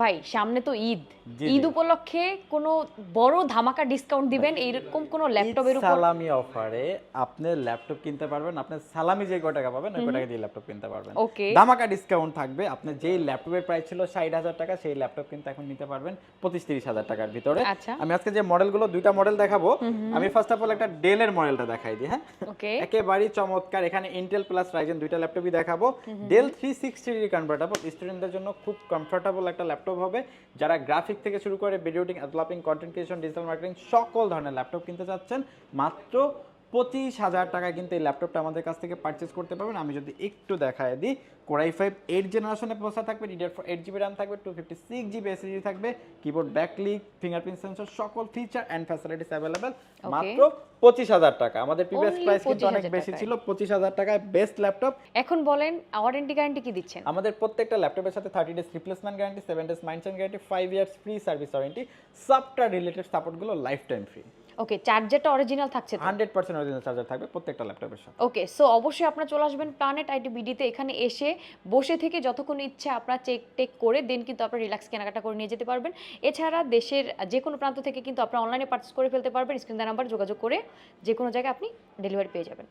ভাই সামনে তো ঈদ, জি, ঈদ জি। উপলক্ষে কোনো বড় ধামাকা ডিসকাউন্ট দিবেন এইরকম কোনো ল্যাপটপের উপর? সালামি অফারে আপনি ল্যাপটপ কিনতে পারবেন। আপনি সালামি যে কয় টাকা পাবেন ওই কয় টাকা দিয়ে ল্যাপটপ কিনতে পারবেন। ওকে। ধামাকা ডিসকাউন্ট থাকবে। আপনি যেই ল্যাপটপের প্রাইস ছিল ৬০,০০০ টাকা সেই ল্যাপটপ কিন্তু এখন নিতে পারবেন ২৫-৩০,০০০ টাকার ভিতরে। আচ্ছা। আমি আজকে যে মডেলগুলো ২ টা মডেল দেখাবো। আমি ফার্স্ট অফ অল একটা ডেলের মডেলটা দেখাই দিই, হ্যাঁ? ওকে। একেবারেই চমৎকার। এখানে ইন্টেল প্লাস রাইজেন ২ টা ল্যাপটপই দেখাবো। ডেল 360 কনভার্টেবল স্টুডেন্টদের জন্য খুব কমফোর্টেবল একটা ল্যাপটপ হবে। যারা গ্রাফিক থেকে শুরু করে video editing, developing, content creation, digital marketing সকল ধরনের ল্যাপটপ কিনতে চাচ্ছেন মাত্র ২৫,০০০ টাকায় কিন্তু এই ল্যাপটপটা আমাদের কাছ থেকে পারচেজ করতে পারবেন। আমি যদি একটু দেখায় দিই, কোরাই 5 8 জেনারেশনের প্রসেসর থাকবে, DDR4 8GB RAM থাকবে, 256GB SSD থাকবে, কিবোর্ড ব্যাকলিক, ফিঙ্গারপ্রিন্ট সেন্সর সকল feature and facilities available okay. মাত্র ২৫,০০০ টাকা। আমাদের প্রিভিয়াস Only প্রাইস কিন্তু অনেক 25,000 বেশি টাকায়। ছিল। ২৫,০০০ টাকায় বেস্ট ল্যাপটপ। এখন বলেন ওয়ারেন্টি গ্যারান্টি কি দিচ্ছেন? আমাদের প্রত্যেকটা ল্যাপটপের সাথে 30 days replacement guarantee, 7 days maintenance guarantee, 5 years free service warranty, software related সাপোর্টগুলো লাইফ টাইম ফ্রি। ওকে, চার্জারটা অরিজিনাল থাকছে তো? 100% অরিজিনাল চার্জার থাকবে প্রত্যেকটা ল্যাপটপের সাথে। ওকে, সো অবশ্যই আপনারা চলে আসবেন প্ল্যানেট আইটি বিডিতে। এখানে এসে বসে থেকে যতক্ষণ ইচ্ছে আপনারা চেক টেক করে দেন কিন্তু আপনারা রিল্যাক্স কেনাকাটা করে নিয়ে যেতে পারবেন। এছাড়া দেশের যে কোনো প্রান্ত থেকে কিন্তু আপনারা অনলাইনে পারচেস করে ফেলতে পারবেন। স্ক্রিন দেওয়া নাম্বার যোগাযোগ করে যে কোনো জায়গায় আপনি ডেলিভারি পেয়ে যাবেন।